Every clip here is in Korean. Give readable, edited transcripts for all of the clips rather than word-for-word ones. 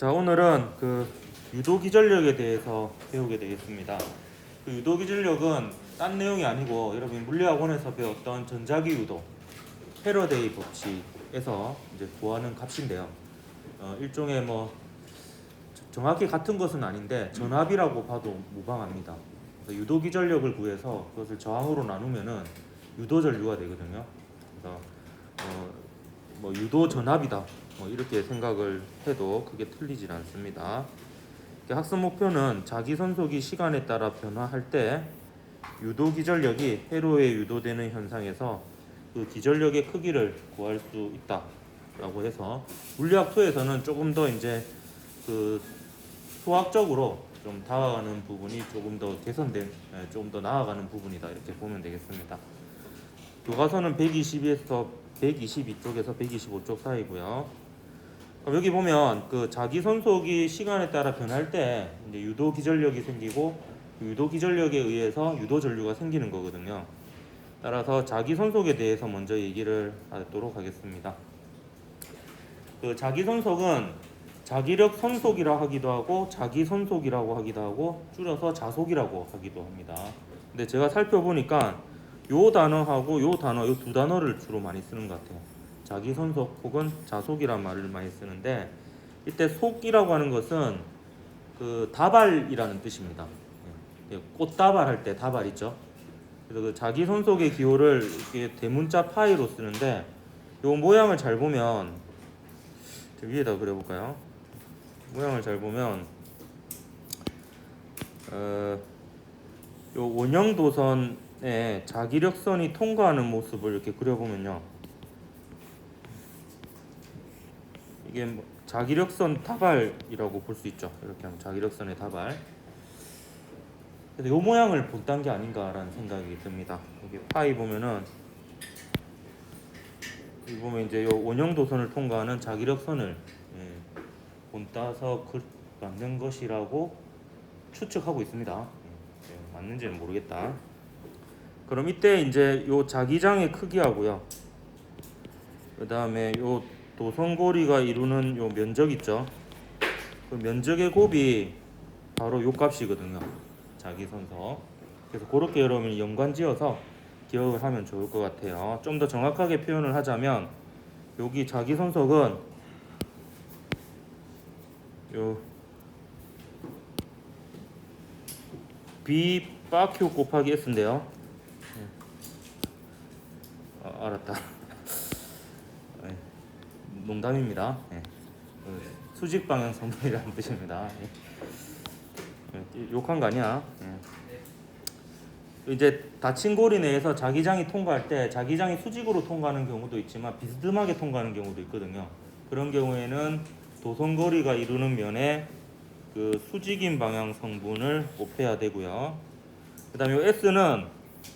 자, 오늘은 그 유도기전력에 대해서 배우게 되겠습니다. 그 유도기전력은 딴 내용이 아니고 여러분 물리학원에서 배웠던 전자기 유도, 패러데이 법칙에서 이제 구하는 값인데요. 일종의 뭐 정확히 같은 것은 아닌데 전압이라고 봐도 무방합니다. 유도기전력을 구해서 그것을 저항으로 나누면은 유도전류가 되거든요. 그래서 뭐 유도 전압이다, 뭐 이렇게 생각을 해도 그게 틀리질 않습니다. 학습 목표는 자기 선속이 시간에 따라 변화할 때 유도 기전력이 회로에 유도되는 현상에서 그 기전력의 크기를 구할 수 있다라고 해서 물리학 2에서는 조금 더 이제 그 수학적으로 좀 다가가는 부분이 조금 더 개선된, 조금 더 나아가는 부분이다, 이렇게 보면 되겠습니다. 교과서는 122에서 122쪽에서 125쪽 사이고요. 여기 보면 그 자기 손속이 시간에 따라 변할 때 이제 유도 기전력이 생기고 유도 기전력에 의해서 유도 전류가 생기는 거거든요. 따라서 자기 손속에 대해서 먼저 얘기를 하도록 하겠습니다. 그 자기 손속은 자기력 손속이라 하기도 하고 자기 손속이라고 하기도 하고 줄여서 자속이라고 하기도 합니다. 근데 제가 살펴보니까 요 단어하고 요 단어, 요 두 단어를 주로 많이 쓰는 것 같아요. 자기 손속 혹은 자속이란 말을 많이 쓰는데, 이때 속이라고 하는 것은 그 다발이라는 뜻입니다. 꽃다발 할 때 다발 있죠. 그래서 그 자기 손속의 기호를 이렇게 대문자 파이로 쓰는데, 요 모양을 잘 보면, 위에다 그려볼까요? 모양을 잘 보면 요 원형도선에 자기력선이 통과하는 모습을 이렇게 그려보면요, 이게 뭐 자기력선 다발이라고 볼 수 있죠. 이렇게 하면 자기력선의 다발. 그래서 요 모양을 본딴 게 아닌가라는 생각이 듭니다. 여기 파이 보면은, 여기 보면 이제 요 원형도선을 통과하는 자기력선을 본따서 만든 것이라고 추측하고 있습니다. 맞는지는 모르겠다. 그럼 이때 이제 요 자기장의 크기하고요, 그 다음에 요 도선고리가 이루는 요 면적 있죠. 그 면적의 곱이 바로 요 값이거든요. 자기 선속. 그래서 그렇게 여러분이 연관지어서 기억을 하면 좋을 것 같아요. 좀 더 정확하게 표현을 하자면, 여기 자기 선속은 요 B 빠큐 곱하기 S인데요. 알았다. 농담입니다. 수직 방향 성분이라는 뜻입니다. 욕한 거 아니야. 이제 닫힌 고리 내에서 자기장이 통과할 때 자기장이 수직으로 통과하는 경우도 있지만 비스듬하게 통과하는 경우도 있거든요. 그런 경우에는 도선고리가 이루는 면에 그 수직인 방향 성분을 곱해야 되고요. 그 다음에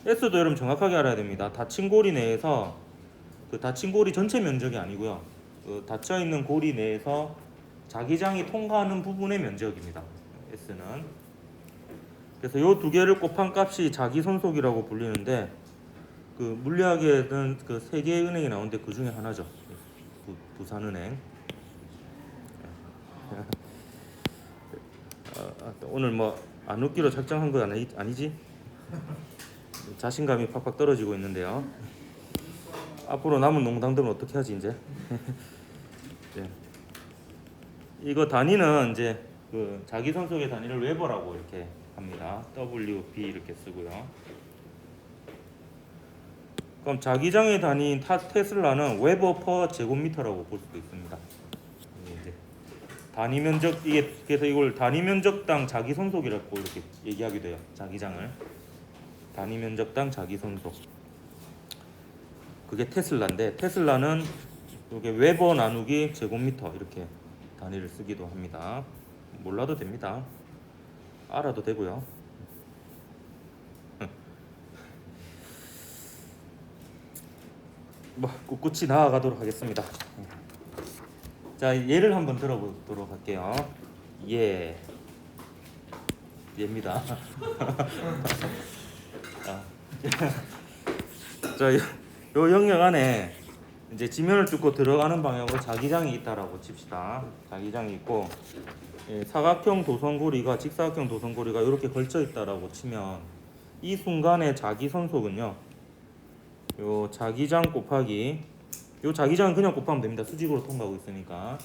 S도 여러분 정확하게 알아야 됩니다. 닫힌 고리 내에서 그 닫힌 고리 전체 면적이 아니고요, 그 닫혀 있는 고리 내에서 자기장이 통과하는 부분의 면적입니다. S는. 그래서 요 두 개를 곱한 값이 자기 손속이라고 불리는데, 그 물리학에는 그 세 개의 은행이 나오는데 그 중에 하나죠. 부산은행. 오늘 뭐 안 웃기로 작정한 거 아니지? 자신감이 팍팍 떨어지고 있는데요. 앞으로 남은 농담들은 어떻게 하지 이제? 네. 이거 단위는 이제 그 자기 손속의 단위를 웨버라고 이렇게 합니다. WB 이렇게 쓰고요. 그럼 자기장의 단위인 테슬라는 웨버 퍼 제곱미터라고 볼 수도 있습니다. 이제 단위 면적, 이게 그래서 이걸 단위 면적당 자기 손속이라고 이렇게 얘기하기도 해요. 자기장을 단위 면적당 자기 손속. 그게 테슬라인데, 테슬라는 이게 웨버 나누기 제곱미터 이렇게 단위를 쓰기도 합니다. 몰라도 됩니다. 알아도 되고요. 뭐 꿋꿋이 나아가도록 하겠습니다. 자, 예를 한번 들어보도록 할게요. 예입니다. 자, 요 영역 안에 이제 지면을 뚫고 들어가는 방향으로 자기장이 있다라고 칩시다. 자기장이 있고 사각형 도선고리가 직사각형 도선고리가 이렇게 걸쳐 있다라고 치면 이 순간의 자기선속은요. 요 자기장 곱하기 요 자기장은 그냥 곱하면 됩니다. 수직으로 통과하고 있으니까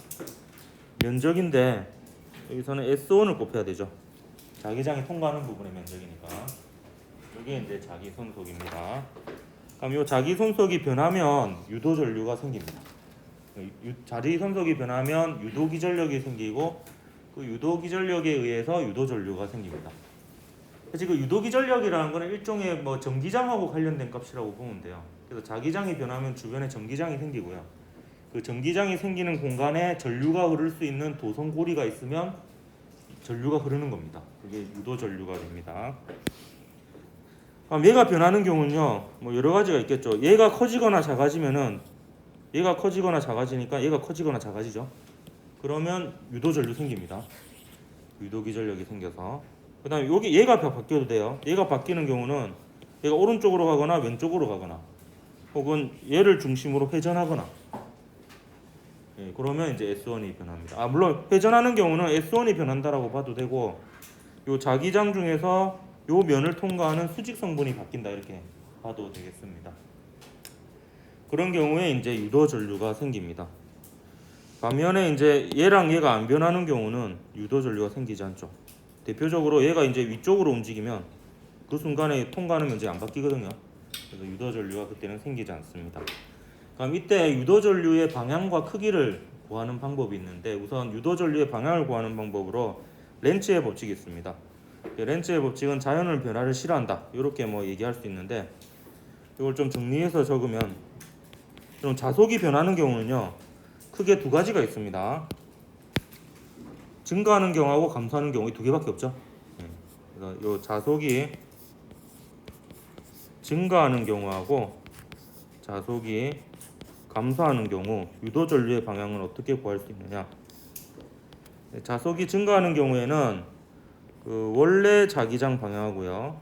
면적인데 여기서는 S1을 곱해야 되죠. 자기장이 통과하는 부분의 면적이니까 이게 이제 자기선속입니다. 그럼 요 자기선속이 변하면 유도전류가 생깁니다. 자기선속이 변하면 유도기전력이 생기고 그 유도기전력에 의해서 유도전류가 생깁니다. 지금 유도기전력이라는 거는 일종의 뭐 전기장하고 관련된 값이라고 보면 돼요. 그래서 자기장이 변하면 주변에 전기장이 생기고요. 그 전기장이 생기는 공간에 전류가 흐를 수 있는 도선고리가 있으면 전류가 흐르는 겁니다. 그게 유도전류가 됩니다. 얘가 변하는 경우는요, 뭐 여러 가지가 있겠죠. 얘가 커지거나 작아지면은 얘가 커지거나 작아지니까 얘가 커지거나 작아지죠. 그러면 유도전류 생깁니다. 유도기전력이 생겨서. 그다음에 여기 얘가 바뀌어도 돼요. 얘가 바뀌는 경우는 얘가 오른쪽으로 가거나 왼쪽으로 가거나 혹은 얘를 중심으로 회전하거나. 그러면 이제 S1이 변합니다. 물론 회전하는 경우는 S1이 변한다라고 봐도 되고, 요 자기장 중에서 요 면을 통과하는 수직 성분이 바뀐다 이렇게 봐도 되겠습니다. 그런 경우에 이제 유도 전류가 생깁니다. 반면에 이제 얘랑 얘가 안 변하는 경우는 유도 전류가 생기지 않죠. 대표적으로 얘가 이제 위쪽으로 움직이면 그 순간에 통과하는 면적이 안 바뀌거든요. 그래서 유도 전류가 그때는 생기지 않습니다. 그럼 이때 유도 전류의 방향과 크기를 구하는 방법이 있는데, 우선 유도 전류의 방향을 구하는 방법으로 렌츠의 법칙이 있습니다. 렌츠의 법칙은 자연의 변화를 싫어한다 이렇게 뭐 얘기할 수 있는데, 이걸 좀 정리해서 적으면, 그럼 자속이 변하는 경우는요 크게 두 가지가 있습니다. 증가하는 경우하고 감소하는 경우 이 두 개밖에 없죠. 그래서 요 자속이 증가하는 경우하고 자속이 감소하는 경우 유도 전류의 방향을 어떻게 구할 수 있느냐? 자속이 증가하는 경우에는 그 원래 자기장 방향하고요.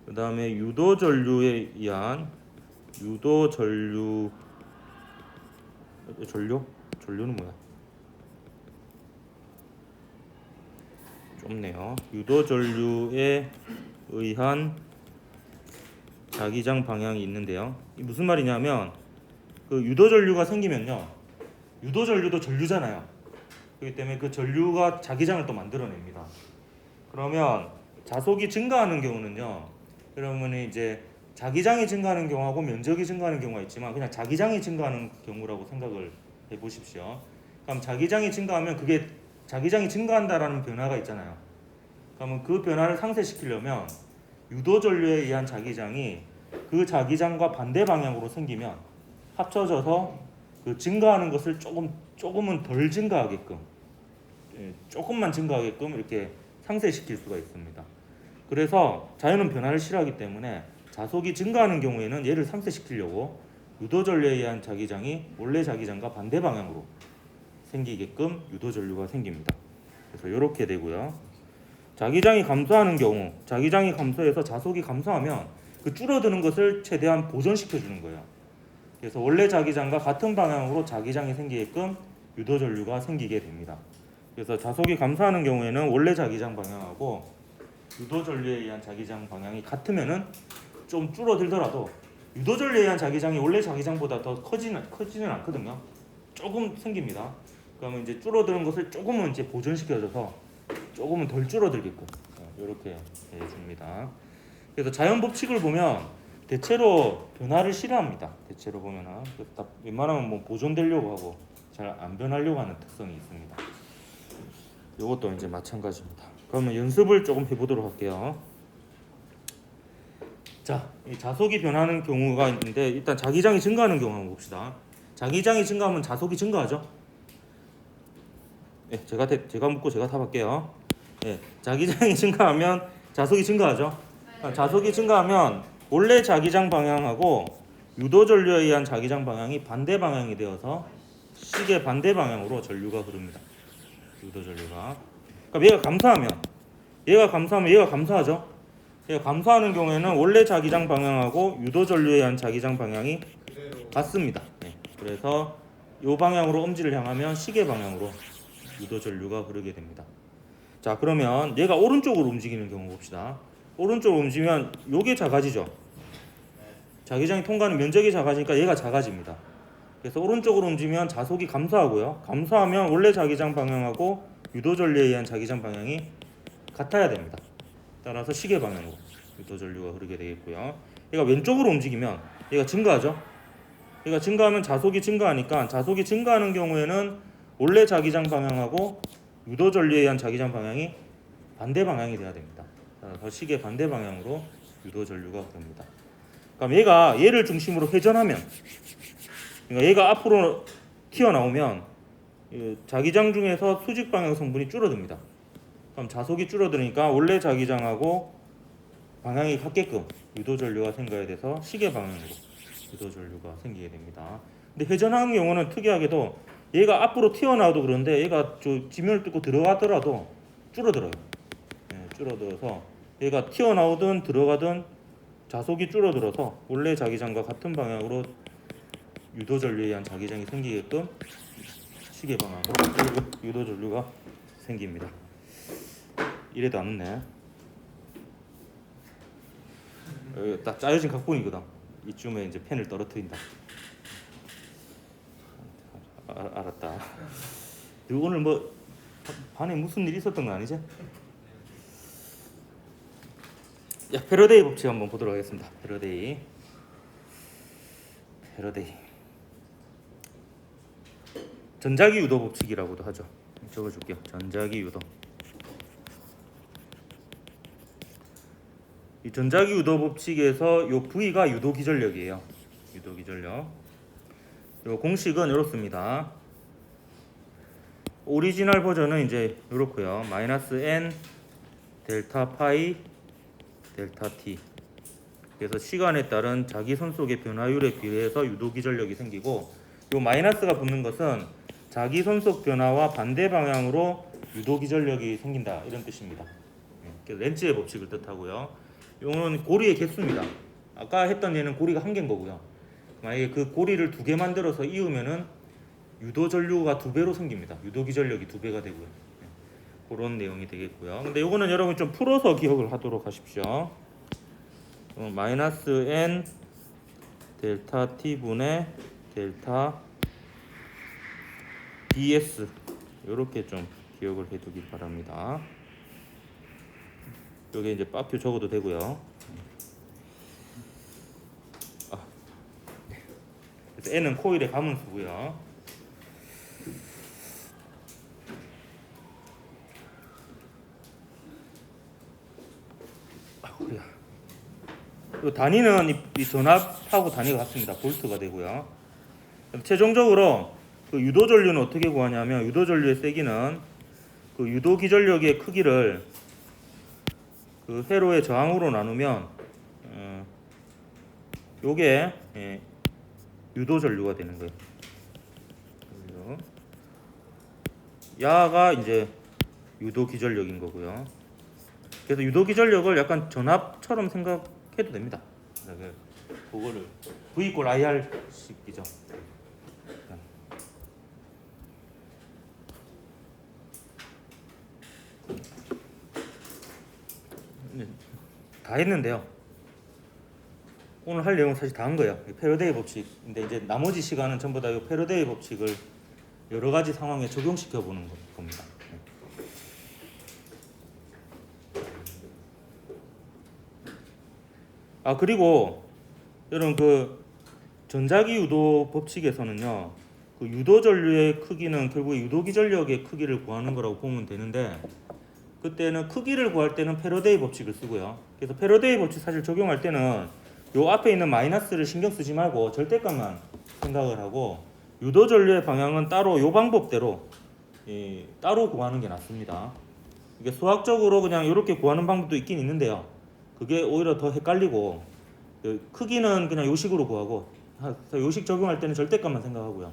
그 다음에 유도 전류에 의한 전류는 뭐야? 좁네요. 유도 전류에 의한 자기장 방향이 있는데요. 이 무슨 말이냐면 그 유도 전류가 생기면요. 유도 전류도 전류잖아요. 그렇기 때문에 그 전류가 자기장을 또 만들어냅니다. 그러면 자속이 증가하는 경우는요. 그러면 이제 자기장이 증가하는 경우하고 면적이 증가하는 경우가 있지만 그냥 자기장이 증가하는 경우라고 생각을 해보십시오. 그럼 자기장이 증가하면 그게 자기장이 증가한다라는 변화가 있잖아요. 그러면 그 변화를 상쇄시키려면 유도 전류에 의한 자기장이 그 자기장과 반대 방향으로 생기면 합쳐져서 그 증가하는 것을 조금은 덜 증가하게끔, 조금만 증가하게끔 이렇게 상쇄시킬 수가 있습니다. 그래서 자연은 변화를 싫어하기 때문에 자속이 증가하는 경우에는 얘를 상쇄시키려고 유도 전류에 의한 자기장이 원래 자기장과 반대 방향으로 생기게끔 유도 전류가 생깁니다. 그래서 이렇게 되고요. 자기장이 감소하는 경우, 자기장이 감소해서 자속이 감소하면 그 줄어드는 것을 최대한 보존시켜 주는 거예요. 그래서 원래 자기장과 같은 방향으로 자기장이 생기게끔 유도 전류가 생기게 됩니다. 그래서 자속이 감소하는 경우에는 원래 자기장 방향하고 유도 전류에 의한 자기장 방향이 같으면은 좀 줄어들더라도 유도 전류에 의한 자기장이 원래 자기장보다 더 커지는 않거든요. 조금 생깁니다. 그러면 이제 줄어드는 것을 조금은 이제 보존시켜줘서 조금은 덜 줄어들게끔 이렇게 해줍니다. 그래서 자연 법칙을 보면 대체로 변화를 싫어합니다. 대체로 보면은 웬만하면 뭐 보존되려고 하고 잘 안 변하려고 하는 특성이 있습니다. 이것도 이제 마찬가지입니다. 그러면 연습을 조금 해보도록 할게요. 자, 이 자속이 변하는 경우가 있는데 일단 자기장이 증가하는 경우 한번 봅시다. 자기장이 증가하면 자속이 증가하죠. 제가 묻고 제가 답할게요. 자기장이 증가하면 자속이 증가하죠. 자속이 증가하면 원래 자기장 방향하고 유도 전류에 의한 자기장 방향이 반대 방향이 되어서 시계 반대 방향으로 전류가 흐릅니다. 유도 전류가. 그러니까 얘가 감소하면 얘가 감소하죠. 감소하는 경우에는 원래 자기장 방향하고 유도 전류에 의한 자기장 방향이 같습니다. 그래서 이 방향으로 엄지를 향하면 시계 방향으로 유도 전류가 흐르게 됩니다. 자, 그러면 얘가 오른쪽으로 움직이는 경우 봅시다. 오른쪽으로 움직이면 요게 작아지죠. 자기장이 통과하는 면적이 작아지니까 얘가 작아집니다. 그래서 오른쪽으로 움직이면 자속이 감소하고요. 감소하면 원래 자기장 방향하고 유도 전류에 의한 자기장 방향이 같아야 됩니다. 따라서 시계 방향으로 유도 전류가 흐르게 되겠고요. 얘가 왼쪽으로 움직이면 얘가 증가하죠. 얘가 증가하면 자속이 증가하니까 자속이 증가하는 경우에는 원래 자기장 방향하고 유도 전류에 의한 자기장 방향이 반대 방향이 돼야 됩니다. 따라서 시계 반대 방향으로 유도 전류가 흐릅니다. 그럼 얘를 중심으로 회전하면, 그러니까 얘가 앞으로 튀어나오면 자기장 중에서 수직 방향 성분이 줄어듭니다. 그럼 자속이 줄어드니까 원래 자기장하고 방향이 같게끔 유도 전류가 생겨야 돼서 시계 방향으로 유도 전류가 생기게 됩니다. 근데 회전하는 경우는 특이하게도 얘가 앞으로 튀어나와도 그런데 얘가 지면을 뚫고 들어가더라도 줄어들어요. 줄어들어서 얘가 튀어나오든 들어가든 자속이 줄어들어서 원래 자기장과 같은 방향으로 유도 전류에 의한 자기장이 생기게끔 시계 방향으로 유도 전류가 생깁니다. 이래도 안 웃네. 여기 딱 짜여진 각본이거든. 이쯤에 이제 펜을 떨어뜨린다. 알았다. 오늘 뭐 반에 무슨 일이 있었던 거 아니지? 야, 패러데이 법칙 한번 보도록 하겠습니다. 패러데이. 전자기 유도 법칙이라고도 하죠. 적어줄게요. 전자기 유도. 이 전자기 유도 법칙에서 요 V가 유도 기전력이에요. 유도 기전력. 요 공식은 이렇습니다. 오리지널 버전은 이제 이렇고요. -n 델타 파이 델타 t. 그래서 시간에 따른 자기 손속의 변화율에 비례해서 유도 기전력이 생기고, 요 마이너스가 붙는 것은 자기 손속 변화와 반대 방향으로 유도 기전력이 생긴다, 이런 뜻입니다. 그래서 렌츠의 법칙을 뜻하고요. 요거는 고리의 개수입니다. 아까 했던 얘는 고리가 한 개인 거고요. 만약에 그 고리를 두 개 만들어서 이으면은 유도 전류가 두 배로 생깁니다. 유도 기전력이 두 배가 되고요. 그런 내용이 되겠고요. 근데 요거는 여러분 좀 풀어서 기억을 하도록 하십시오. -n 델타 t 분의 델타 ds, 이렇게 좀 기억을 해두기 바랍니다. 여기 이제 빠표 적어도 되고요. 그래서 n은 코일의 가문수고요. 이 단위는 이 전압하고 단위가 같습니다. 볼트가 되고요. 최종적으로 그 유도 전류는 어떻게 구하냐면, 유도 전류의 세기는 그 유도 기전력의 크기를 그 회로의 저항으로 나누면 요게 유도 전류가 되는 거예요. 야가 이제 유도 기전력인 거고요. 그래서 유도 기전력을 약간 전압처럼 생각해도 됩니다. 그거를 V = IR 식이죠. 다 했는데요. 오늘 할 내용은 사실 다 한 거예요. 패러데이 법칙인데 이제 나머지 시간은 전부 다 이 패러데이 법칙을 여러 가지 상황에 적용시켜 보는 겁니다. 그리고 여러분 그 전자기 유도 법칙에서는요, 그 유도 전류의 크기는 결국 유도 기전력의 크기를 구하는 거라고 보면 되는데, 그때는 크기를 구할 때는 패러데이 법칙을 쓰고요. 그래서 패러데이 법칙 사실 적용할 때는 요 앞에 있는 마이너스를 신경 쓰지 말고 절대값만 생각을 하고, 유도 전류의 방향은 따로 요 방법대로 따로 구하는 게 낫습니다. 이게 수학적으로 그냥 이렇게 구하는 방법도 있긴 있는데요. 그게 오히려 더 헷갈리고, 크기는 그냥 요식으로 구하고, 요식 적용할 때는 절대값만 생각하고요.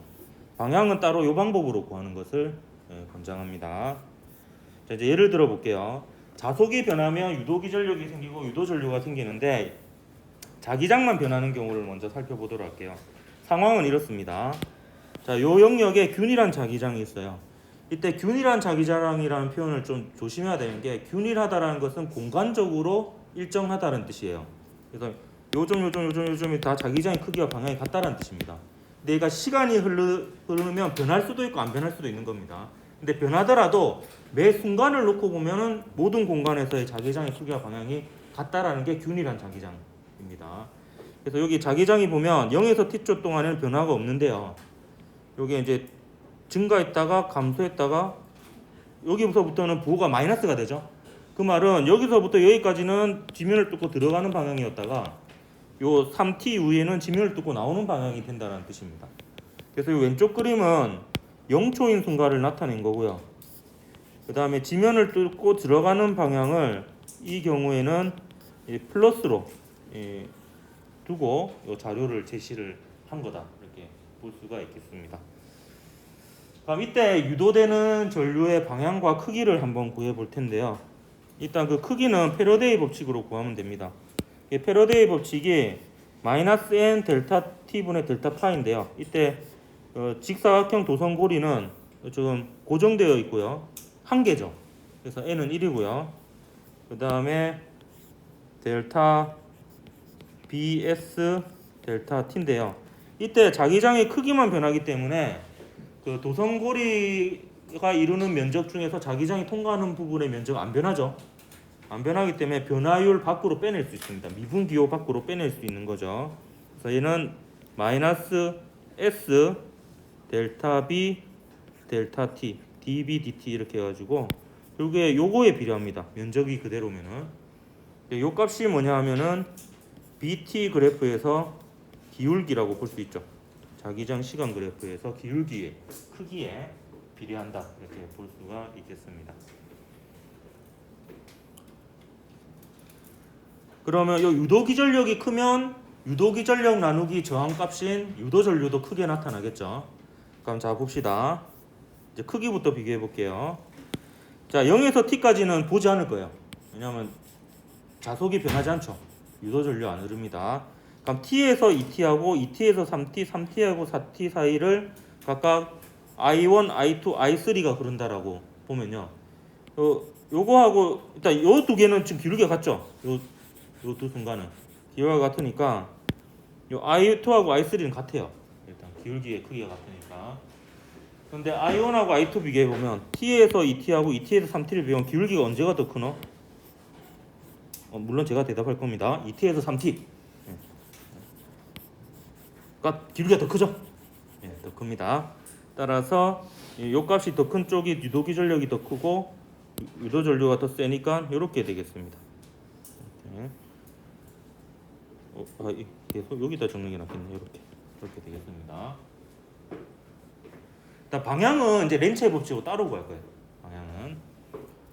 방향은 따로 요 방법으로 구하는 것을 권장합니다. 자, 이제 예를 들어 볼게요. 자속이 변하면 유도기전력이 생기고 유도전류가 생기는데 자기장만 변하는 경우를 먼저 살펴보도록 할게요. 상황은 이렇습니다. 자, 요 영역에 균일한 자기장이 있어요. 이때 균일한 자기장이라는 표현을 좀 조심해야 되는 게 균일하다라는 것은 공간적으로 일정하다는 뜻이에요. 그래서 요점이 다 자기장의 크기와 방향이 같다는 뜻입니다. 근데 얘가 시간이 흐르면 변할 수도 있고 안 변할 수도 있는 겁니다. 근데 변하더라도 매 순간을 놓고 보면은 모든 공간에서의 자기장의 크기와 방향이 같다라는 게 균일한 자기장입니다. 그래서 여기 자기장이 보면 0에서 t초 동안에는 변화가 없는데요. 여기 이제 증가했다가 감소했다가 여기서부터는 부호가 마이너스가 되죠. 그 말은 여기서부터 여기까지는 지면을 뚫고 들어가는 방향이었다가 요 3t 이후에는 지면을 뚫고 나오는 방향이 된다는 뜻입니다. 그래서 이 왼쪽 그림은 0초인 순간을 나타낸 거고요. 그 다음에 지면을 뚫고 들어가는 방향을 이 경우에는 플러스로 두고 이 자료를 제시를 한 거다 이렇게 볼 수가 있겠습니다. 그럼 이때 유도되는 전류의 방향과 크기를 한번 구해 볼 텐데요. 일단 그 크기는 패러데이 법칙으로 구하면 됩니다. 패러데이 법칙이 마이너스 n 델타 t분의 델타 파인데요. 이때 직사각형 도선고리는 지금 고정되어 있고요. 한 개죠. 그래서 n은 1이고요. 그 다음에 델타 bs 델타 t인데요. 이때 자기장의 크기만 변하기 때문에 그 도선고리가 이루는 면적 중에서 자기장이 통과하는 부분의 면적은 안 변하죠. 안 변하기 때문에 변화율 밖으로 빼낼 수 있습니다. 미분 기호 밖으로 빼낼 수 있는 거죠. 그래서 얘는 마이너스 s 델타 b 델타 t db dt 이렇게 해가지고 이게 요거에 비례합니다. 면적이 그대로면은 요 값이 뭐냐 하면은 bt 그래프에서 기울기라고 볼 수 있죠. 자기장 시간 그래프에서 기울기의 크기에 비례한다 이렇게 볼 수가 있겠습니다. 그러면 요 유도기전력이 크면 유도기전력 나누기 저항값인 유도전류도 크게 나타나겠죠. 그럼 자 봅시다. 이제 크기부터 비교해 볼게요. 자 0에서 t까지는 보지 않을 거예요. 왜냐하면 자속이 변하지 않죠. 유도전류 안 흐릅니다. 그럼 t에서 2t하고 2t에서 3t, 3t하고 4t 사이를 각각 i1, i2, i3가 흐른다라고 보면요. 요거하고 일단 요 두 개는 지금 기울기가 같죠. 요 두 순간은 기울기가 같으니까 요 i2하고 i3는 같아요. 일단 기울기의 크기가 같으니까. 그런데 i1하고 i2 비교해 보면 t에서 2t하고 2t에서 3t를 비교하면 기울기가 언제가 더 크노? 물론 제가 대답할 겁니다. 2t에서 3t. 그러니까 기울기가 더 크죠? 더 큽니다. 따라서 요 값이 더 큰 쪽이 유도기전력이 더 크고 유도전류가 더 세니까 이렇게 되겠습니다. 계속 여기다 적는 게 낫겠네. 이렇게 되겠습니다. 일단 방향은 이제 렌츠의 법칙으로 따로 구할 거예요. 방향은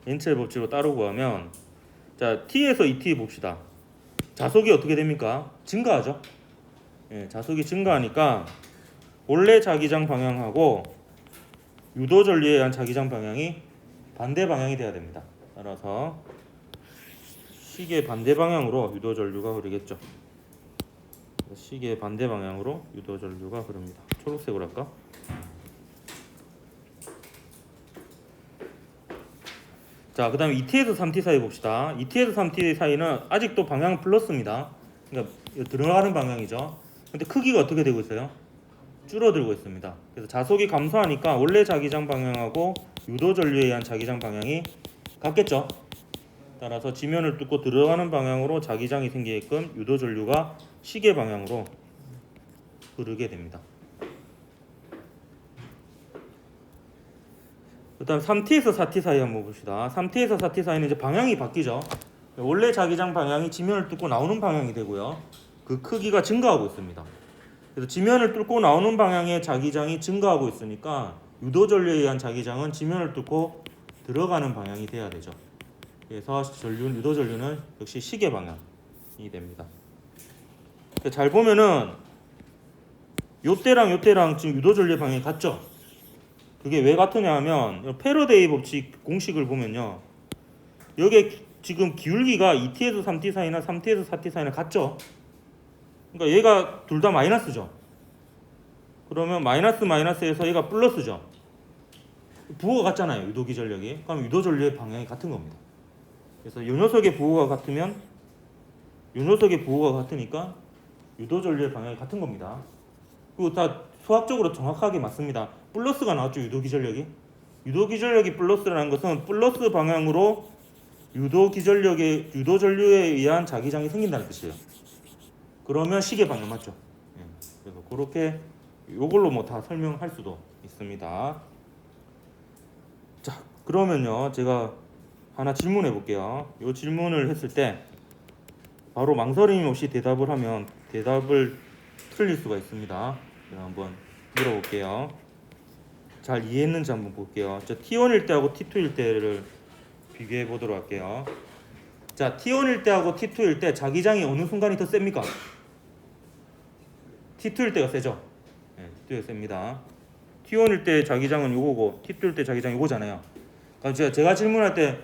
렌츠의 법칙으로 따로 구하면 자 t에서 2t 봅시다. 자속이 어떻게 됩니까? 증가하죠. 자속이 증가하니까 원래 자기장 방향하고 유도전류에 의한 자기장 방향이 반대 방향이 돼야 됩니다. 따라서 시계 반대 방향으로 유도전류가 흐르겠죠. 시계 반대 방향으로 유도전류가 흐릅니다. 초록색으로 할까? 자, 그 다음에 2t에서 3t 사이 봅시다. 2t에서 3t 사이는 아직도 방향은 플러스입니다. 그러니까 들어가는 방향이죠. 근데 크기가 어떻게 되고 있어요? 줄어들고 있습니다. 그래서 자속이 감소하니까 원래 자기장 방향하고 유도전류에 의한 자기장 방향이 같겠죠. 따라서 지면을 뚫고 들어가는 방향으로 자기장이 생기게끔 유도전류가 시계 방향으로 흐르게 됩니다. 그 다음 3t에서 4t 사이 한번 봅시다. 3t에서 4t 사이는 이제 방향이 바뀌죠. 원래 자기장 방향이 지면을 뚫고 나오는 방향이 되고요. 그 크기가 증가하고 있습니다. 그래서 지면을 뚫고 나오는 방향의 자기장이 증가하고 있으니까 유도전류에 의한 자기장은 지면을 뚫고 들어가는 방향이 돼야 되죠. 그래서 유도전류는 역시 시계 방향이 됩니다. 잘 보면은 요때랑 지금 유도전류의 방향이 같죠? 그게 왜 같으냐 하면 패러데이 법칙 공식을 보면요. 여기에 지금 기울기가 2t에서 3t 사이나 3t에서 4t 사이나 같죠? 그러니까 얘가 둘 다 마이너스죠. 그러면 마이너스 마이너스에서 얘가 플러스죠. 부호가 같잖아요. 유도기 전력이. 그럼 유도 전류의 방향이 같은 겁니다. 그래서 요 녀석의 부호가 같으면 요 녀석의 부호가 같으니까 유도 전류의 방향이 같은 겁니다. 그리고 다 수학적으로 정확하게 맞습니다. 플러스가 나왔죠. 유도기 전력이. 유도기 전력이 플러스라는 것은 플러스 방향으로 유도 전류에 의한 자기장이 생긴다는 뜻이에요. 그러면 시계 방향 맞죠? 예. 그래서 그렇게 요걸로 뭐 다 설명할 수도 있습니다. 자, 그러면요, 제가 하나 질문해 볼게요. 요 질문을 했을 때 바로 망설임 없이 대답을 하면 대답을 틀릴 수가 있습니다. 제가 한번 물어볼게요. 잘 이해했는지 한번 볼게요. 저 T1일 때하고 T2일 때를 비교해 보도록 할게요. 자, T1일 때하고 T2일 때 자기장이 어느 순간이 더 셉니까? T2일 때가 세죠? 네, T2가 셉니다. T1일 때 자기장은 요거고 T2일 때 자기장이 요거잖아요. 그러니까 제가 질문할 때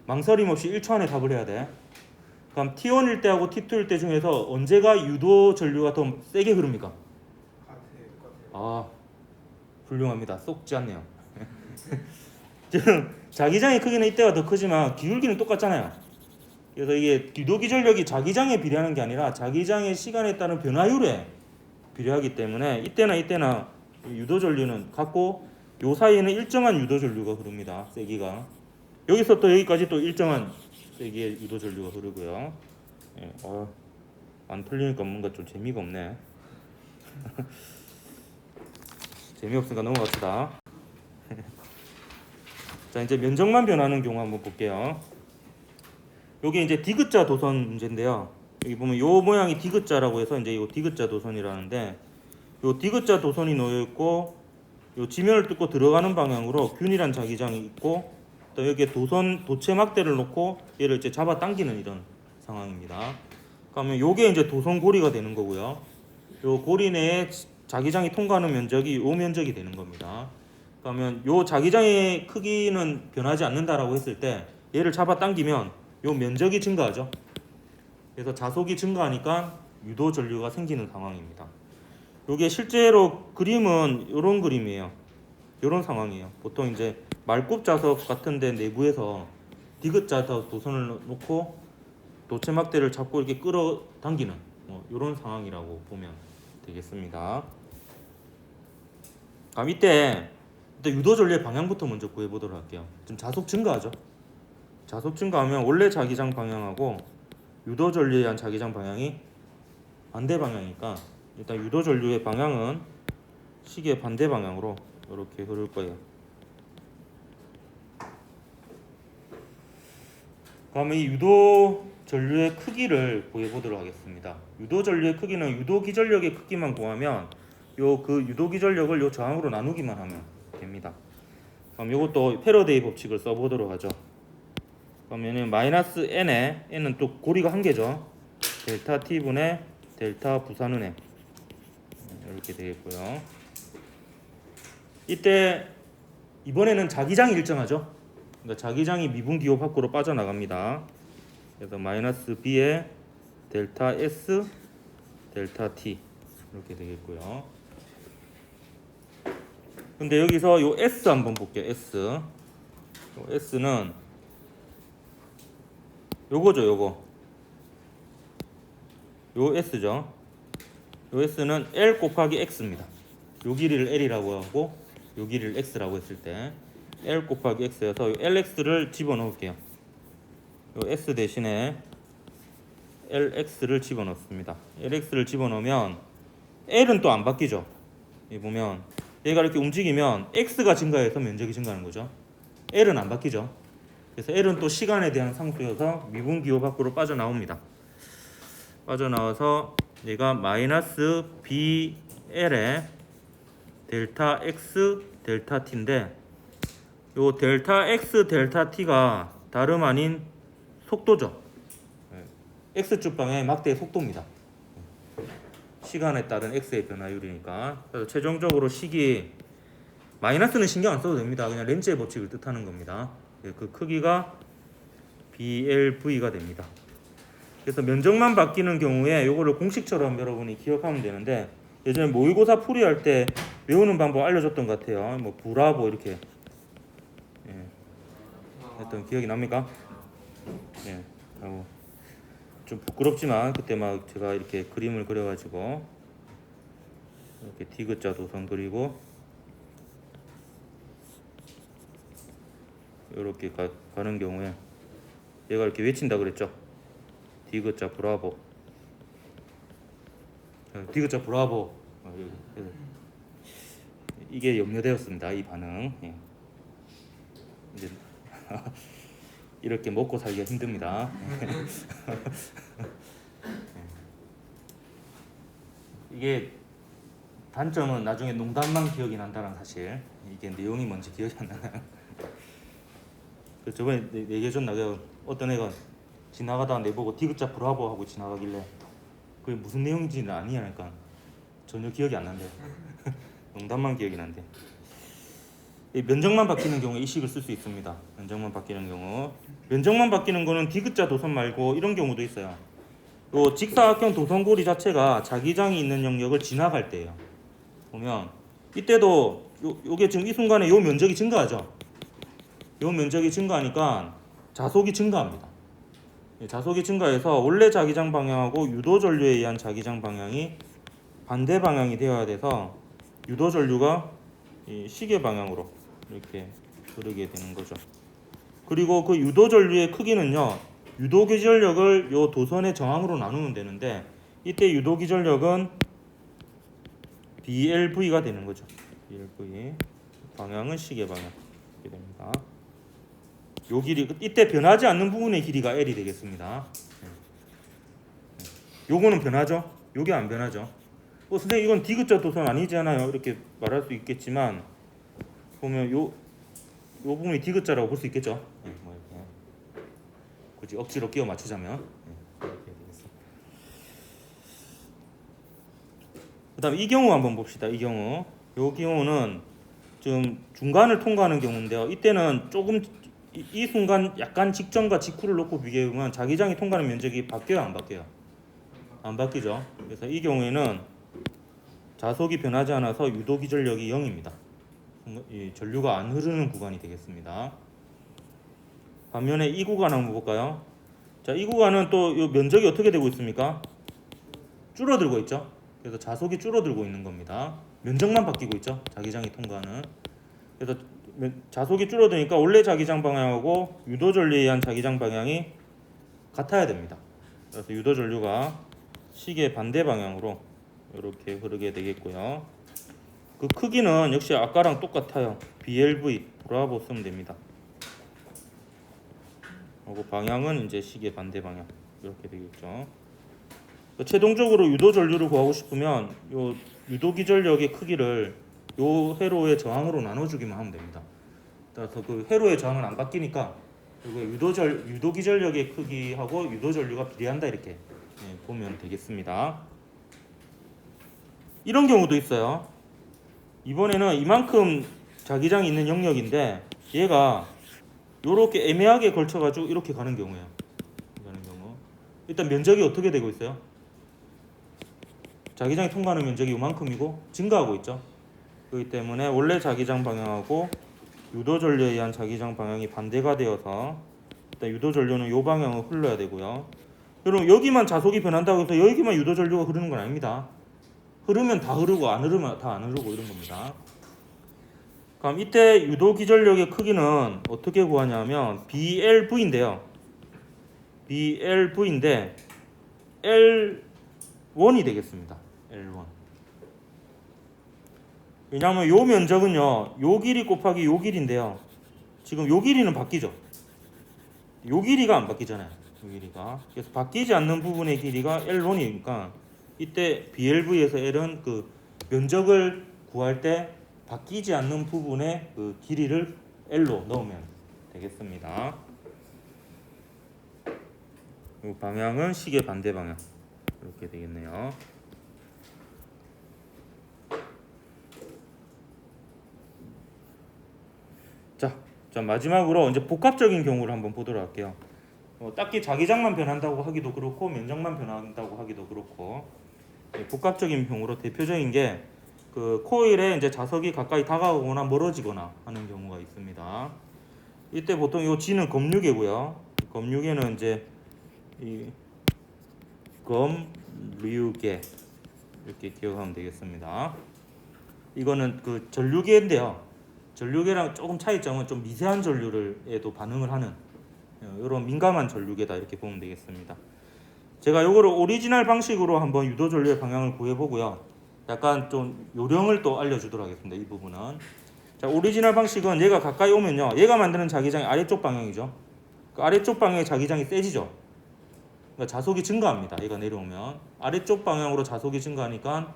망설임 없이 1초 안에 답을 해야 돼. 그럼 T1일 때하고 T2일 때 중에서 언제가 유도 전류가 더 세게 흐릅니까? 아, 훌륭합니다. 쏙지 않네요. 지금 자기장의 크기는 이때가 더 크지만 기울기는 똑같잖아요. 그래서 이게 유도기 전력이 자기장에 비례하는 게 아니라 자기장의 시간에 따른 변화율에 비례하기 때문에 이때나 유도 전류는 같고 요 사이에는 일정한 유도 전류가 흐릅니다. 세기가. 여기서 또 여기까지 또 일정한 세기의 유도 전류가 흐르고요. 예, 안 풀리니까 뭔가 좀 재미가 없네. 재미없으니까 넘어갑시다. 자, 이제 면적만 변하는 경우 한번 볼게요. 요게 이제 디귿자 도선 문제인데요. 여기 보면 요 모양이 디귿자라고 해서 이제 요 디귿자 도선이라는데 요 디귿자 도선이 놓여 있고 요 지면을 뚫고 들어가는 방향으로 균일한 자기장이 있고 또 여기에 도체 막대를 놓고 얘를 이제 잡아 당기는 이런 상황입니다. 그러면 요게 이제 도선 고리가 되는 거고요. 요 고리 내에 자기장이 통과하는 면적이 요 면적이 되는 겁니다. 그러면 요 자기장의 크기는 변하지 않는다라고 했을 때 얘를 잡아 당기면 요 면적이 증가하죠. 그래서 자속이 증가하니까 유도 전류가 생기는 상황입니다. 요게 실제로 그림은 요런 그림이에요. 요런 상황이에요. 보통 이제 말굽 자석 같은 데 내부에서 디귿자 도선을 놓고 도체 막대를 잡고 이렇게 끌어당기는 요런 상황이라고 보면 되겠습니다. 그럼 이때 유도 전류의 방향부터 먼저 구해보도록 할게요. 지금 자속 증가하죠. 자속 증가하면 원래 자기장 방향하고 유도 전류에 의한 자기장 방향이 반대 방향이니까 일단 유도 전류의 방향은 시계 반대 방향으로 이렇게 흐를 거예요. 그러면 이 유도 전류의 크기를 구해보도록 하겠습니다. 유도 전류의 크기는 유도 기전력의 크기만 구하면 그 유도 기전력을 요 저항으로 나누기만 하면 됩니다. 그럼 이것도 패러데이 법칙을 써보도록 하죠. 그러면은 마이너스 n에 n은 또 고리가 한 개죠. 델타 t분의 델타 부산은 m 이렇게 되겠고요. 이때 이번에는 자기장이 일정하죠. 그러니까 자기장이 미분 기호 밖으로 빠져나갑니다. 그래서 마이너스 b에 델타 s 델타 t 이렇게 되겠고요. 근데 여기서 요 s 한번 볼게요. 요 s는 요거죠. 요 s죠. 요 s는 l 곱하기 x입니다. 요 길이를 l이라고 하고 요 길이를 x라고 했을 때 l 곱하기 x여서 요 lx를 집어넣을게요. 요 s 대신에 lx를 집어넣습니다. lx를 집어넣으면 l은 또 안 바뀌죠. 여기 보면 얘가 이렇게 움직이면 x가 증가해서 면적이 증가하는 거죠. l은 안 바뀌죠. 그래서 l은 또 시간에 대한 상수여서 미분 기호 밖으로 빠져나옵니다. 빠져나와서 얘가 마이너스 bl에 델타 x 델타 t인데 요 델타 x 델타 t가 다름 아닌 속도죠. x축 방향의 막대의 속도입니다. 시간에 따른 x의 변화율이니까. 그래서 최종적으로 식이 마이너스는 신경 안 써도 됩니다. 그냥 렌즈의 법칙을 뜻하는 겁니다. 그 크기가 BLV가 됩니다. 그래서 면적만 바뀌는 경우에 요거를 공식처럼 여러분이 기억하면 되는데, 예전에 모의고사 풀이할 때 외우는 방법 알려줬던 것 같아요. 뭐 브라보 이렇게 했던 기억이 납니까? 예. 하고 좀 부끄럽지만 그때 막 제가 이렇게 그림을 그려가지고 이렇게 디귿자 도선 그리고 이렇게 가는 경우에 얘가 이렇게 외친다 그랬죠. 디귿자 브라보, 디귿자 브라보. 이게 염려되었습니다. 이 반응. 예. 이제 이렇게 먹고 살기가 힘듭니다. 이게 단점은 나중에 농담만 기억이 난다는 사실. 이게 내용이 뭔지 기억이 안 나요. 저번에 얘기해줬나? 어떤 애가 지나가다가 내보고 디귿자 브라보 하고 지나가길래 그게 무슨 내용인지는 아니니까 전혀 기억이 안 난대. 농담만 기억이 난대. 면적만 바뀌는 경우에 이 식을 쓸 수 있습니다. 면적만 바뀌는 경우. 면적만 바뀌는 거는 디귿자 도선 말고 이런 경우도 있어요. 요 직사각형 도선고리 자체가 자기장이 있는 영역을 지나갈 때예요. 보면 이때도 요게 지금 이 순간에 요 면적이 증가하죠. 요 면적이 증가하니까 자속이 증가합니다. 자속이 증가해서 원래 자기장 방향하고 유도 전류에 의한 자기장 방향이 반대 방향이 되어야 돼서 유도 전류가 이 시계 방향으로 이렇게 흐르게 되는 거죠. 그리고 그 유도 전류의 크기는요, 유도 기전력을 요 도선의 정항으로 나누면 되는데 이때 유도 기전력은 BLV가 되는 거죠. BLV. 방향은 시계 방향 이렇게 됩니다. 요 길이 이때 변하지 않는 부분의 길이가 L이 되겠습니다. 요거는 변하죠. 요게 안 변하죠. 선생님 이건 디귿자 도선 아니잖아요. 이렇게 말할 수 있겠지만 보면 요 부분이 디귿자라고 볼 수 있겠죠. 뭐 이렇게. 굳이 억지로 끼워 맞추자면. 그다음 이 경우 한번 봅시다. 이 경우. 요 경우는 지금 중간을 통과하는 경우인데요. 이때는 조금 이 순간 약간 직전과 직후를 놓고 비교해보면 자기장이 통과하는 면적이 바뀌어요, 안 바뀌어요? 안 바뀌죠. 그래서 이 경우에는 자속이 변하지 않아서 유도 기전력이 0입니다. 이 전류가 안 흐르는 구간이 되겠습니다. 반면에 이 구간 한번 볼까요? 자, 이 구간은 또 이 면적이 어떻게 되고 있습니까? 줄어들고 있죠. 그래서 자속이 줄어들고 있는 겁니다. 면적만 바뀌고 있죠. 자기장이 통과하는. 그래서 자속이 줄어드니까 원래 자기장 방향하고 유도 전류에 의한 자기장 방향이 같아야 됩니다. 그래서 유도 전류가 시계 반대 방향으로 이렇게 흐르게 되겠고요. 그 크기는 역시 아까랑 똑같아요. BLV 브라보 쓰면 됩니다. 그리고 방향은 이제 시계 반대 방향 이렇게 되겠죠. 최종적으로 유도 전류를 구하고 싶으면 요 유도 기전력의 크기를 요 회로의 저항으로 나눠주기만 하면 됩니다. 따라서 그 회로의 저항은 안 바뀌니까 유도 기전력의 크기하고 유도 전류가 비례한다 이렇게 보면 되겠습니다. 이런 경우도 있어요. 이번에는 이만큼 자기장이 있는 영역인데 얘가 이렇게 애매하게 걸쳐가지고 이렇게 가는 경우예요. 가는 경우. 일단 면적이 어떻게 되고 있어요? 자기장이 통과하는 면적이 이만큼이고 증가하고 있죠. 그렇기 때문에 원래 자기장 방향하고 유도 전류에 의한 자기장 방향이 반대가 되어서 일단 유도 전류는 이 방향으로 흘러야 되고요. 여러분 여기만 자속이 변한다고 해서 여기만 유도 전류가 흐르는 건 아닙니다. 흐르면 다 흐르고 안 흐르면 다 안 흐르고 이런 겁니다. 그럼 이때 유도 기전력의 크기는 어떻게 구하냐면 BLV인데요. BLV인데 L1이 되겠습니다. L1. 왜냐하면 요 면적은요, 요 길이 곱하기 요 길인데요. 지금 요 길이는 바뀌죠. 요 길이가 안 바뀌잖아요. 요 길이가. 그래서 바뀌지 않는 부분의 길이가 L1이니까 이때 BLV에서 L은 그 면적을 구할 때 바뀌지 않는 부분의 그 길이를 L로 넣으면 되겠습니다. 이 방향은 시계 반대 방향 이렇게 되겠네요. 자 마지막으로 이제 복합적인 경우를 한번 보도록 할게요. 딱히 자기장만 변한다고 하기도 그렇고 면적만 변한다고 하기도 그렇고 복합적인 경우로 대표적인 게 그 코일에 이제 자석이 가까이 다가오거나 멀어지거나 하는 경우가 있습니다. 이때 보통 이 G는 검류계고요. 검류계는 이제 이 검류계 이렇게 기억하면 되겠습니다. 이거는 그 전류계인데요. 전류계랑 조금 차이점은 좀 미세한 전류를에도 반응을 하는 이런 민감한 전류계다 이렇게 보면 되겠습니다. 제가 요거를 오리지널 방식으로 한번 유도 전류의 방향을 구해보고요. 약간 좀 요령을 또 알려주도록 하겠습니다. 이 부분은. 자, 오리지널 방식은 얘가 가까이 오면요. 얘가 만드는 자기장이 아래쪽 방향이죠. 그 아래쪽 방향의 자기장이 세지죠. 그러니까 자속이 증가합니다. 얘가 내려오면 아래쪽 방향으로 자속이 증가하니까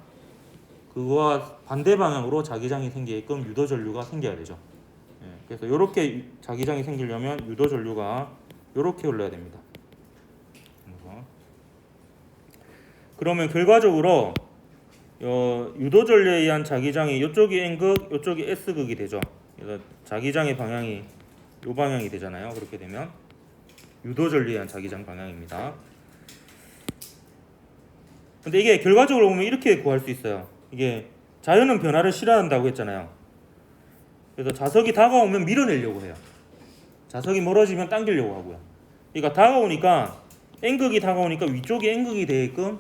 그거와 반대 방향으로 자기장이 생기게끔 유도 전류가 생겨야 되죠. 그래서 이렇게 자기장이 생기려면 유도 전류가 이렇게 흘러야 됩니다. 그러면 결과적으로 유도 전류에 의한 자기장이 이쪽이 N극, 이쪽이 S극이 되죠. 그래서 자기장의 방향이 이 방향이 되잖아요. 그렇게 되면 유도 전류에 의한 자기장 방향입니다. 근데 이게 결과적으로 보면 이렇게 구할 수 있어요. 이게 자연은 변화를 싫어한다고 했잖아요. 그래서 자석이 다가오면 밀어내려고 해요. 자석이 멀어지면 당기려고 하고요. 그러니까 다가오니까 N극이 다가오니까 위쪽이 N극이 되게끔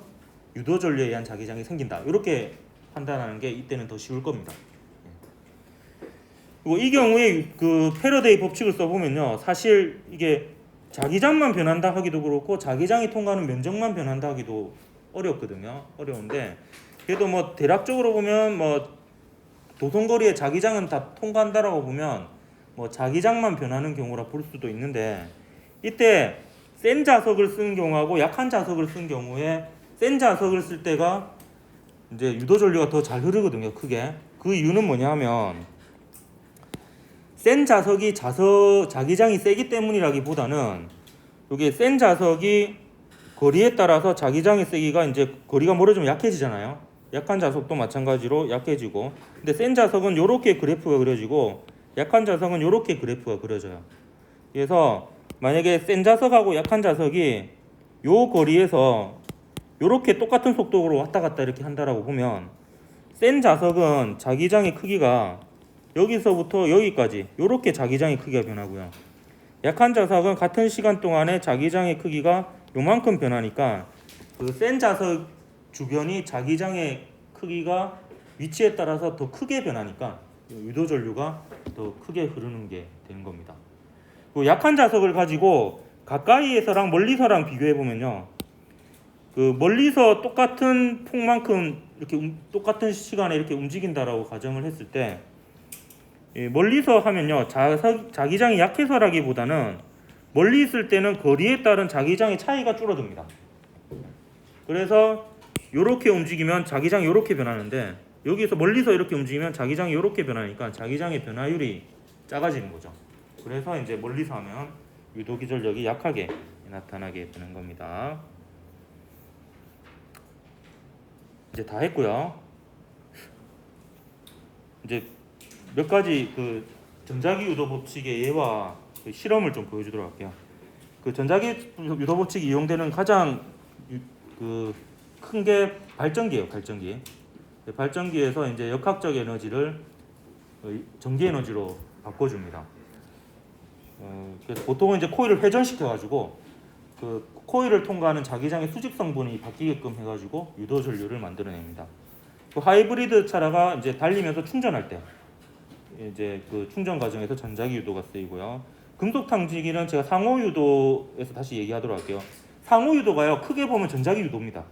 유도 전류에 의한 자기장이 생긴다. 이렇게 판단하는 게 이때는 더 쉬울 겁니다. 그리고 이 경우에 그 패러데이 법칙을 써보면요, 사실 이게 자기장만 변한다 하기도 그렇고 자기장이 통과하는 면적만 변한다 하기도 어렵거든요. 어려운데 그래도 뭐 대략적으로 보면 뭐 도선거리의 자기장은 다 통과한다라고 보면 뭐 자기장만 변하는 경우라 볼 수도 있는데 이때 센 자석을 쓰는 경우하고 약한 자석을 쓴 경우에 센 자석을 쓸 때가 이제 유도 전류가 더 잘 흐르거든요. 크게. 그 이유는 뭐냐면 센 자석이 자기장이 세기 때문이라기보다는 이게 센 자석이 거리에 따라서 자기장의 세기가 이제 거리가 멀어지면 약해지잖아요. 약한 자석도 마찬가지로 약해지고, 근데 센 자석은 이렇게 그래프가 그려지고 약한 자석은 이렇게 그래프가 그려져요. 그래서 만약에 센 자석하고 약한 자석이 요 거리에서 이렇게 똑같은 속도로 왔다 갔다 이렇게 한다라고 보면 센 자석은 자기장의 크기가 여기서부터 여기까지 이렇게 자기장의 크기가 변하고요. 약한 자석은 같은 시간 동안에 자기장의 크기가 요만큼 변하니까 그 센 자석 주변이 자기장의 크기가 위치에 따라서 더 크게 변하니까 유도 전류가 더 크게 흐르는 게 되는 겁니다. 그 약한 자석을 가지고 가까이에서랑 멀리서랑 비교해 보면요. 그 멀리서 똑같은 폭만큼 이렇게 똑같은 시간에 이렇게 움직인다라고 가정을 했을 때 멀리서 하면요 자기장이 약해서라기보다는 멀리 있을 때는 거리에 따른 자기장의 차이가 줄어듭니다. 그래서 이렇게 움직이면 자기장이 이렇게 변하는데 여기서 멀리서 이렇게 움직이면 자기장이 이렇게 변하니까 자기장의 변화율이 작아지는 거죠. 그래서 이제 멀리서 하면 유도 기전력이 약하게 나타나게 되는 겁니다. 이제 다 했고요. 이제 몇 가지 그 전자기 유도 법칙의 예와 그 실험을 좀 보여주도록 할게요. 그 전자기 유도 법칙이 이용되는 가장 그 큰 게 발전기예요. 발전기. 발전기에서 이제 역학적 에너지를 전기 에너지로 바꿔줍니다. 그래서 보통은 이제 코일을 회전시켜가지고 그 코일을 통과하는 자기장의 수직 성분이 바뀌게끔 해가지고 유도 전류를 만들어냅니다. 그 하이브리드 차라가 이제 달리면서 충전할 때 이제 그 충전 과정에서 전자기 유도가 쓰이고요. 금속 탕지기는 제가 상호 유도에서 다시 얘기하도록 할게요. 상호 유도가요 크게 보면 전자기 유도입니다.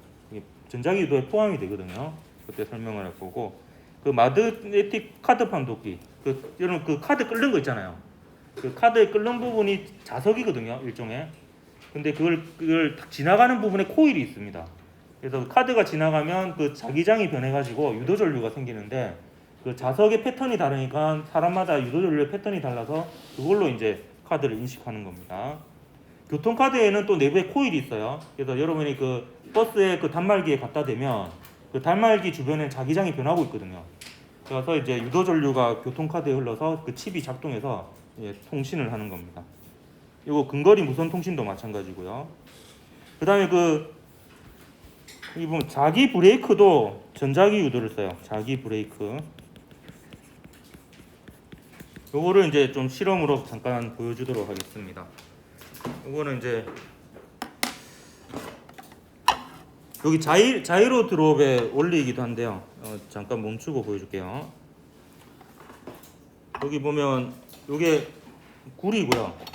전자기 유도에 포함이 되거든요. 그때 설명을 할 거고 그 마그네틱 카드 판독기 여러분 그 카드 끓는 거 있잖아요. 그 카드의 끓는 부분이 자석이거든요. 일종의. 근데 그걸 딱 지나가는 부분에 코일이 있습니다. 그래서 카드가 지나가면 그 자기장이 변해가지고 유도 전류가 생기는데 그 자석의 패턴이 다르니까 사람마다 유도 전류의 패턴이 달라서 그걸로 이제 카드를 인식하는 겁니다. 교통카드에는 또 내부에 코일이 있어요. 그래서 여러분이 그 버스에 그 단말기에 갖다 대면 그 단말기 주변에 자기장이 변하고 있거든요. 그래서 이제 유도 전류가 교통카드에 흘러서 그 칩이 작동해서 통신을 하는 겁니다. 이거 근거리 무선 통신도 마찬가지고요. 그다음에 여기 보면 자기 브레이크도 전자기 유도를 써요. 자기 브레이크. 요거를 이제 좀 실험으로 잠깐 보여주도록 하겠습니다. 요거는 이제 여기 자이로 드롭의 원리이기도 한데요. 잠깐 멈추고 보여줄게요. 여기 보면 요게 구리고요.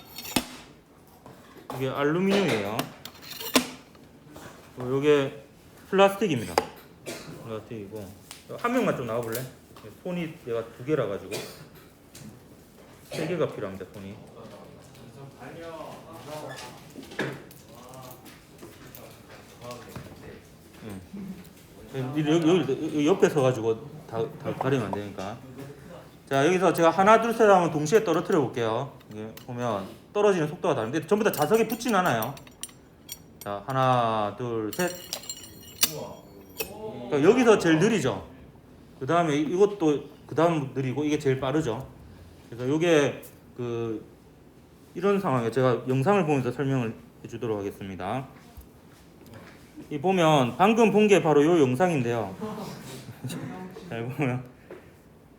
이게 알루미늄이에요. 요게 플라스틱입니다. 플라스틱이고 한 명만 좀 나와볼래? 손이 얘가 두 개라 가지고 세 개가 필요합니다. 손이. 여기 옆에 서가지고 다 가리면 안 되니까. 자, 여기서 제가 하나 둘 셋 하면 동시에 떨어뜨려 볼게요. 보면 떨어지는 속도가 다른데 전부 다 자석에 붙진 않아요. 자, 하나 둘 셋. 그러니까 여기서 제일 느리죠. 그 다음에 이것도 그 다음 느리고 이게 제일 빠르죠. 그래서 요게 이런 상황에 제가 영상을 보면서 설명을 해주도록 하겠습니다. 이 보면 방금 본 게 바로 요 영상인데요. 잘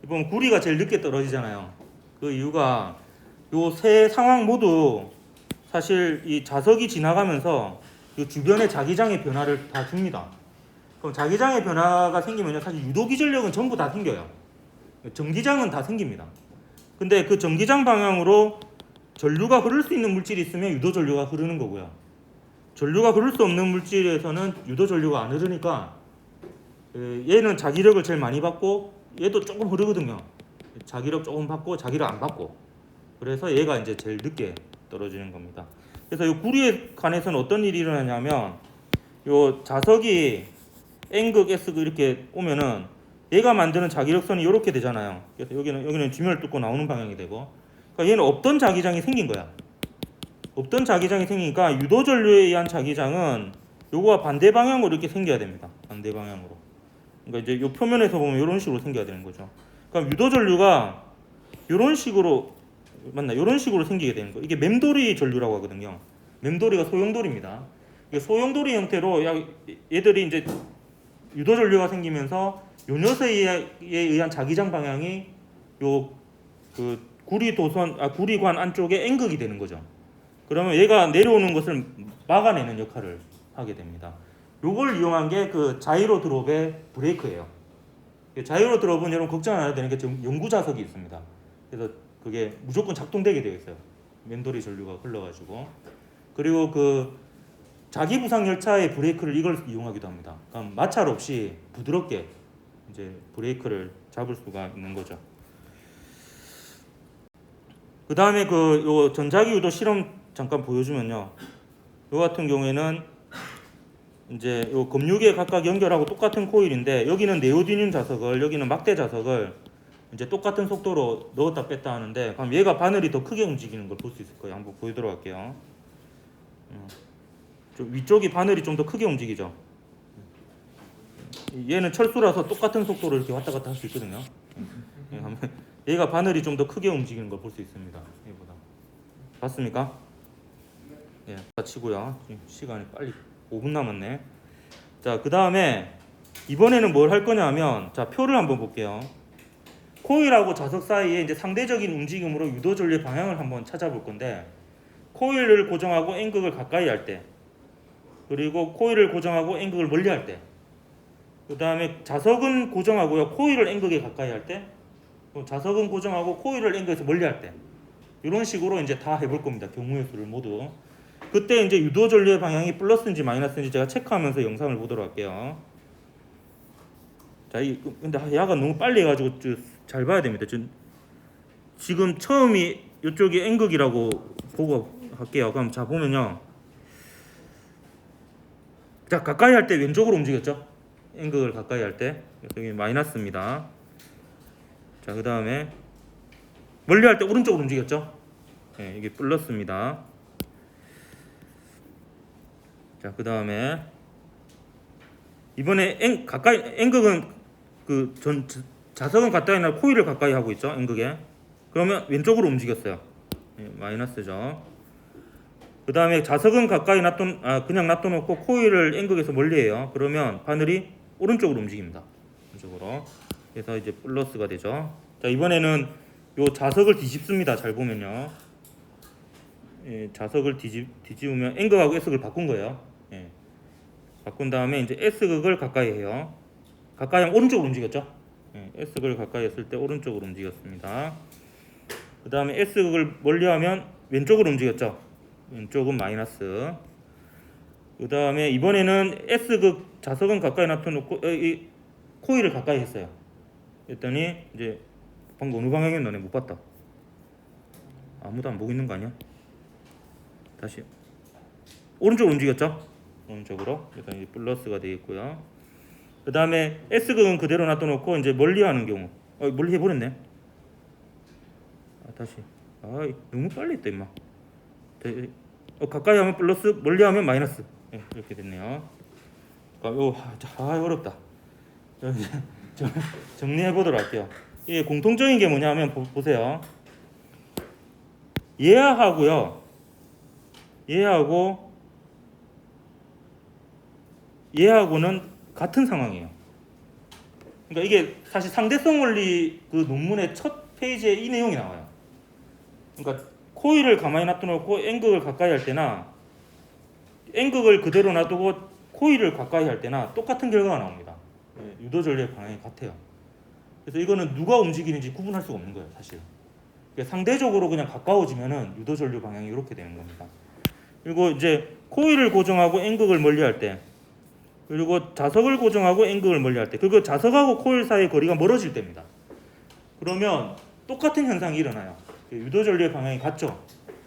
보면 구리가 제일 늦게 떨어지잖아요. 그 이유가 요 세 상황 모두 사실 이 자석이 지나가면서 이 주변의 자기장의 변화를 다 줍니다. 그럼 자기장의 변화가 생기면 사실 유도기전력은 전부 다 생겨요. 전기장은 다 생깁니다. 근데 그 전기장 방향으로 전류가 흐를 수 있는 물질이 있으면 유도 전류가 흐르는 거고요. 전류가 흐를 수 없는 물질에서는 유도 전류가 안 흐르니까 얘는 자기력을 제일 많이 받고 얘도 조금 흐르거든요. 자기력 조금 받고 자기력 안 받고. 그래서 얘가 이제 제일 늦게 떨어지는 겁니다. 그래서 이 구리에 관해서는 어떤 일이 일어나냐면 요 자석이 N극, S극 이렇게 오면은 얘가 만드는 자기력선이 이렇게 되잖아요. 그래서 여기는 쥐멸 뚫고 나오는 방향이 되고, 그러니까 얘는 없던 자기장이 생긴 거야. 없던 자기장이 생기니까 유도 전류에 의한 자기장은 요거와 반대 방향으로 이렇게 생겨야 됩니다. 반대 방향으로. 그러니까 이제 요 표면에서 보면 이런 식으로 생겨야 되는 거죠. 그럼 유도 전류가 이런 식으로 이런 식으로 생기게 되는 거예요. 이게 맴돌이 전류라고 하거든요. 맴돌이가 소용돌이입니다. 이게 소용돌이 형태로 얘들이 이제 유도 전류가 생기면서 요 녀석에 의한 자기장 방향이 구리관 안쪽에 N극이 되는 거죠. 그러면 얘가 내려오는 것을 막아내는 역할을 하게 됩니다. 요걸 이용한 게 자이로 드롭의 브레이크예요. 자이로 드롭은 여러분 걱정 안 해도 되는 게 연구 자석이 있습니다. 그래서 그게 무조건 작동되게 되어 있어요. 맴돌이 전류가 흘러가지고. 그리고 자기 부상 열차의 브레이크를 이걸 이용하기도 합니다. 그러니까 마찰 없이 부드럽게 이제 브레이크를 잡을 수가 있는 거죠. 그 다음에 요 전자기 유도 실험 잠깐 보여주면요. 요 같은 경우에는 이제 요 검유계 각각 연결하고 똑같은 코일인데 여기는 네오디듐 자석을 여기는 막대 자석을 이제 똑같은 속도로 넣었다 뺐다 하는데 그럼 얘가 바늘이 더 크게 움직이는 걸 볼 수 있을 거예요. 한번 보여드려 갈게요. 위쪽이 바늘이 좀 더 크게 움직이죠. 얘는 철수라서 똑같은 속도로 이렇게 왔다 갔다 할 수 있거든요. 얘가 바늘이 좀 더 크게 움직이는 걸 볼 수 있습니다. 얘보다. 봤습니까? 예, 치고요. 지금 시간이 빨리 5분 남았네. 자, 그 다음에 이번에는 뭘 할 거냐 하면 자, 표를 한번 볼게요. 코일하고 자석 사이에 이제 상대적인 움직임으로 유도 전류의 방향을 한번 찾아볼 건데 코일을 고정하고 N극을 가까이 할 때 그리고 코일을 고정하고 N극을 멀리 할 때 그 다음에 자석은 고정하고요. 코일을 N극에 가까이 할 때 자석은 고정하고 코일을 N극에서 멀리 할 때 이런 식으로 이제 다 해볼 겁니다. 경우의 수를 모두. 그때 이제 유도 전류의 방향이 플러스인지 마이너스인지 제가 체크하면서 영상을 보도록 할게요. 자, 근데 야가 너무 빨리 해가지고 잘 봐야 됩니다. 지금 처음이 이쪽이 N극이라고 보고 할게요. 그럼 자 보면요. 자, 가까이 할 때 왼쪽으로 움직였죠. N극을 가까이 할 때 여기 마이너스입니다. 자, 그 다음에 멀리 할 때 오른쪽으로 움직였죠. 네, 이게 플러스입니다. 자, 그 다음에 이번에 N극은 자석은 가까이 나 코일을 가까이 하고 있죠. N극에. 그러면 왼쪽으로 움직였어요. 네, 마이너스죠. 그 다음에 자석은 가까이 그냥 놔둬놓고 코일을 N극에서 멀리해요. 그러면 바늘이 오른쪽으로 움직입니다. 오른쪽으로. 그래서 이제 플러스가 되죠. 자, 이번에는 요 자석을 뒤집습니다. 잘 보면요. 예, 자석을 뒤집으면 N극하고 S극을 바꾼 거예요. 예. 바꾼 다음에 이제 S극을 가까이 해요. 가까이 하면 오른쪽으로 움직였죠. 예, S극을 가까이 했을 때 오른쪽으로 움직였습니다. 그 다음에 S극을 멀리하면 왼쪽으로 움직였죠. 왼쪽은 마이너스. 그 다음에 이번에는 S극 자석은 가까이 놔둬놓고 이 코일을 가까이 했어요. 했더니 이제 방금 어느 방향이었나 못 봤다. 아무도 안 보고 있는 거 아니야? 다시 오른쪽으로 움직였죠? 오른쪽으로. 그래서 이제 플러스가 되겠고요. 그 다음에 S극은 그대로 놔둬놓고 이제 멀리하는 경우 멀리 해버렸네. 다시 너무 빨리 했다 임마. 가까이 하면 플러스, 멀리하면 마이너스. 네, 이렇게 됐네요. 어렵다. 정리해 보도록 할게요. 이게 공통적인 게 뭐냐면 보세요. 얘하고요. 얘하고는 같은 상황이에요. 그러니까 이게 사실 상대성 원리 그 논문의 첫 페이지에 이 내용이 나와요. 그러니까 코일을 가만히 놔둬놓고 N극을 가까이 할 때나 N극을 그대로 놔두고 코일을 가까이 할 때나 똑같은 결과가 나옵니다. 유도 전류의 방향이 같아요. 그래서 이거는 누가 움직이는지 구분할 수가 없는 거예요, 사실. 상대적으로 그냥 가까워지면은 유도 전류 방향이 이렇게 되는 겁니다. 그리고 이제 코일을 고정하고 N극을 멀리할 때, 그리고 자석을 고정하고 N극을 멀리할 때, 그리고 자석하고 코일 사이의 거리가 멀어질 때입니다. 그러면 똑같은 현상이 일어나요. 유도 전류의 방향이 같죠.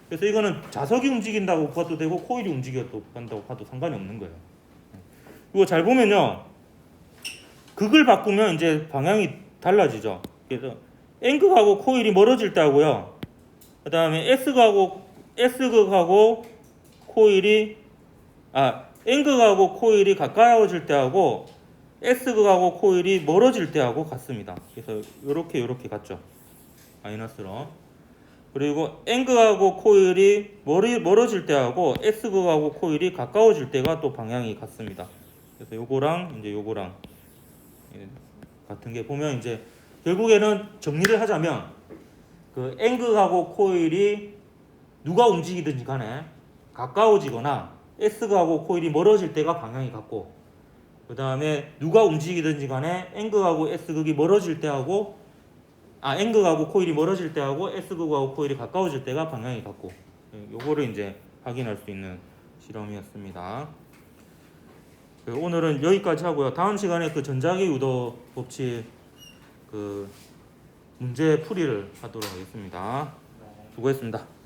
그래서 이거는 자석이 움직인다고 봐도 되고 코일이 움직인다고 봐도 상관이 없는 거예요. 그리고 잘 보면요, 극을 바꾸면 이제 방향이 달라지죠. 그래서 N극하고 코일이 멀어질 때 하고요. 그 다음에 S극하고 코일이 N극하고 코일이 가까워질 때 하고 S극하고 코일이 멀어질 때 하고 같습니다. 그래서 이렇게 같죠. 마이너스로. 그리고 N극하고 코일이 멀어질 때 하고 S극하고 코일이 가까워질 때가 또 방향이 같습니다. 그래서 요거랑 이제 요거랑 같은 게 보면 이제 결국에는 정리를 하자면 그 N극하고 코일이 누가 움직이든지 간에 가까워지거나 S극하고 코일이 멀어질 때가 방향이 같고, 그 다음에 누가 움직이든지 간에 N극하고 S극이 멀어질 때하고 N극하고 코일이 멀어질 때하고 S극하고 코일이 가까워질 때가 방향이 같고, 요거를 이제 확인할 수 있는 실험이었습니다. 오늘은 여기까지 하고요. 다음 시간에 그 전자기 유도 법칙 그 문제 풀이를 하도록 하겠습니다. 수고했습니다.